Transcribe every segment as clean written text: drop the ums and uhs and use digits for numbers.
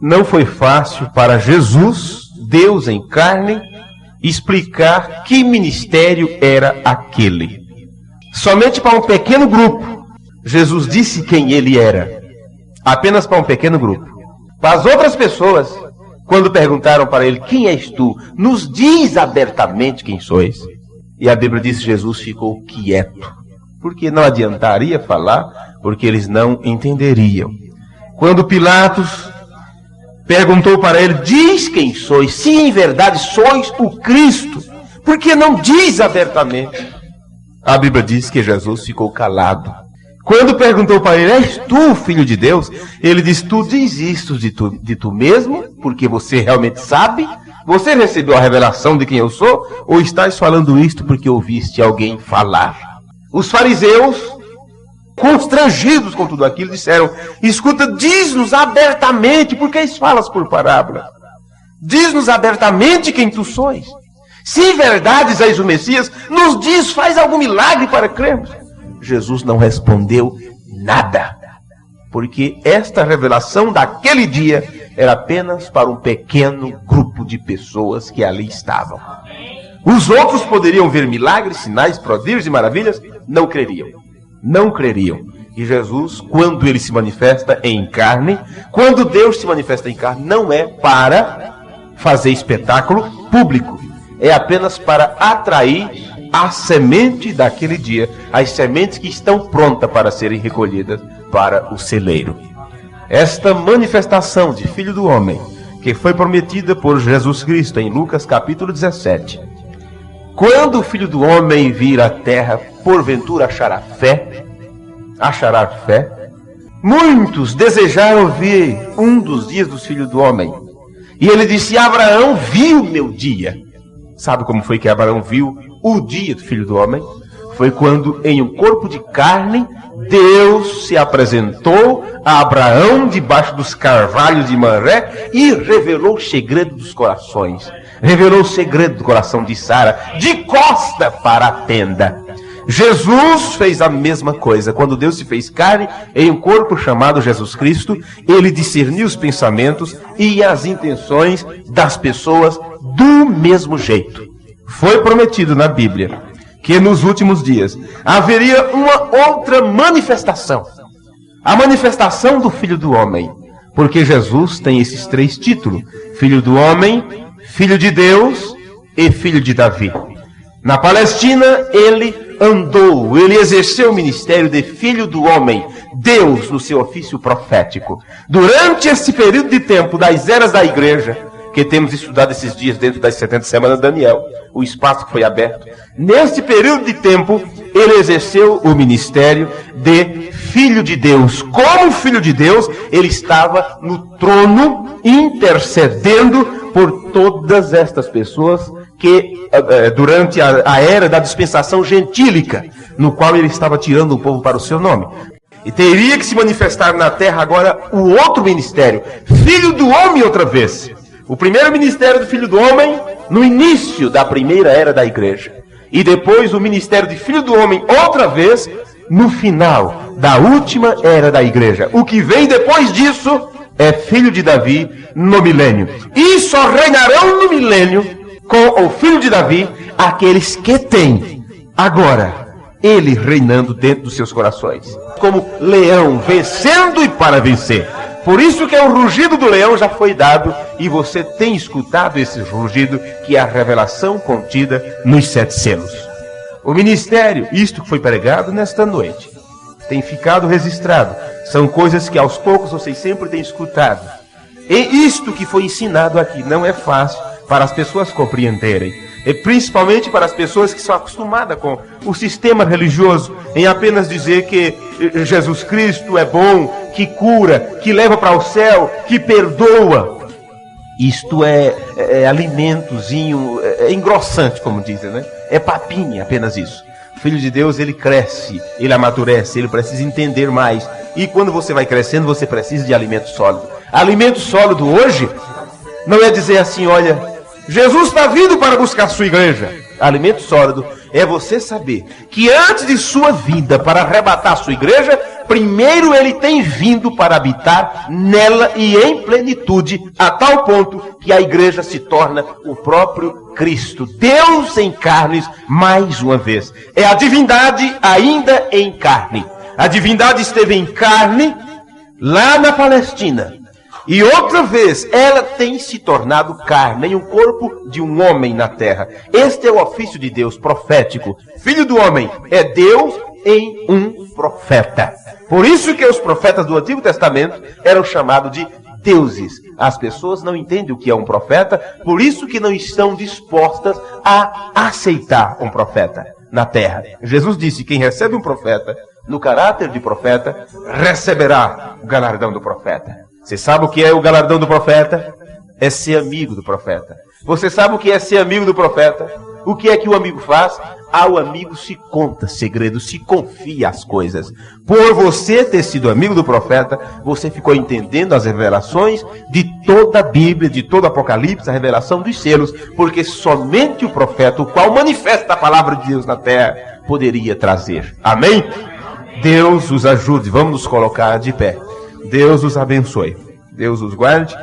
não foi fácil para Jesus, Deus em carne, explicar que ministério era aquele. Somente para um pequeno grupo, Jesus disse quem ele era. Apenas para um pequeno grupo. Para as outras pessoas, quando perguntaram para ele, quem és tu? Nos diz abertamente quem sois. E a Bíblia diz que Jesus ficou quieto, porque não adiantaria falar, porque eles não entenderiam. Quando Pilatos perguntou para ele, diz quem sois, se em verdade sois o Cristo, por que não diz abertamente? A Bíblia diz que Jesus ficou calado. Quando perguntou para ele, és tu filho de Deus? Ele disse, tu diz isto de tu mesmo, porque você realmente sabe? Você recebeu a revelação de quem eu sou? Ou estás falando isto porque ouviste alguém falar? Os fariseus, constrangidos com tudo aquilo, disseram, escuta, diz-nos abertamente, por que falas por parábola? Diz-nos abertamente quem tu sois. Se em verdade és o Messias, nos diz, faz algum milagre para crermos. Jesus não respondeu nada, porque esta revelação daquele dia era apenas para um pequeno grupo de pessoas que ali estavam. Os outros poderiam ver milagres, sinais, prodígios e maravilhas, não creriam. Não creriam. E Jesus, quando ele se manifesta em carne, quando Deus se manifesta em carne, não é para fazer espetáculo público, é apenas para atrair a semente daquele dia, as sementes que estão prontas para serem recolhidas para o celeiro. Esta manifestação de Filho do Homem, que foi prometida por Jesus Cristo em Lucas capítulo 17. Quando o Filho do Homem vir à terra, porventura achará fé? Achará fé? Muitos desejaram ver um dos dias do Filho do Homem. E ele disse, Abraão viu meu dia. Sabe como foi que Abraão viu o dia do Filho do Homem? Foi quando em um corpo de carne, Deus se apresentou a Abraão debaixo dos carvalhos de Manré e revelou o segredo dos corações. Revelou o segredo do coração de Sara, de costa para a tenda. Jesus fez a mesma coisa. Quando Deus se fez carne em um corpo chamado Jesus Cristo, ele discerniu os pensamentos e as intenções das pessoas do mesmo jeito. Foi prometido na Bíblia que nos últimos dias haveria uma outra manifestação. A manifestação do Filho do Homem. Porque Jesus tem esses três títulos. Filho do Homem, Filho de Deus e Filho de Davi. Na Palestina, ele andou, ele exerceu o ministério de Filho do Homem, Deus no seu ofício profético. Durante esse período de tempo das eras da igreja, que temos estudado esses dias dentro das 70 semanas de Daniel, o espaço que foi aberto, neste período de tempo, ele exerceu o ministério de Filho de Deus. Como Filho de Deus, ele estava no trono intercedendo por todas estas pessoas que durante a era da dispensação gentílica, no qual ele estava tirando um povo para o seu nome. E teria que se manifestar na terra agora o outro ministério, Filho do Homem outra vez. O primeiro ministério do Filho do Homem no início da primeira era da igreja. E depois o ministério de Filho do Homem outra vez no final da última era da igreja. O que vem depois disso é Filho de Davi no milênio. E só reinarão no milênio com o Filho de Davi aqueles que têm agora ele reinando dentro dos seus corações. Como leão vencendo e para vencer. Por isso que o rugido do leão já foi dado e você tem escutado esse rugido, que é a revelação contida nos 7 selos. O ministério, isto que foi pregado nesta noite, tem ficado registrado. São coisas que aos poucos vocês sempre têm escutado. E isto que foi ensinado aqui não é fácil para as pessoas compreenderem. E principalmente para as pessoas que são acostumadas com o sistema religioso, em apenas dizer que Jesus Cristo é bom, que cura, que leva para o céu, que perdoa. Isto é alimentozinho, é engrossante, como dizem, né? É papinha, apenas isso. O Filho de Deus, ele cresce, ele amadurece, ele precisa entender mais. E quando você vai crescendo, você precisa de alimento sólido. Alimento sólido hoje não é dizer assim, olha, Jesus está vindo para buscar a sua igreja. Alimento sólido é você saber que antes de sua vinda para arrebatar a sua igreja, primeiro ele tem vindo para habitar nela e em plenitude, a tal ponto que a igreja se torna o próprio Cristo, Deus em carnes, mais uma vez. É a divindade ainda em carne. A divindade esteve em carne lá na Palestina. E outra vez, ela tem se tornado carne em um corpo de um homem na terra. Este é o ofício de Deus profético. Filho do homem é Deus em um profeta. Por isso que os profetas do Antigo Testamento eram chamados de deuses. As pessoas não entendem o que é um profeta, por isso que não estão dispostas a aceitar um profeta na terra. Jesus disse: quem recebe um profeta no caráter de profeta, receberá o galardão do profeta. Você sabe o que é o galardão do profeta? É ser amigo do profeta. Você sabe o que é ser amigo do profeta? O que é que o amigo faz? Ao amigo se conta segredos, se confia as coisas. Por você ter sido amigo do profeta, você ficou entendendo as revelações de toda a Bíblia, de todo o Apocalipse, a revelação dos selos, porque somente o profeta, o qual manifesta a palavra de Deus na terra, poderia trazer. Amém? Deus os ajude. Vamos nos colocar de pé. Deus os abençoe. Deus os guarde.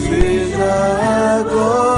Seja agora.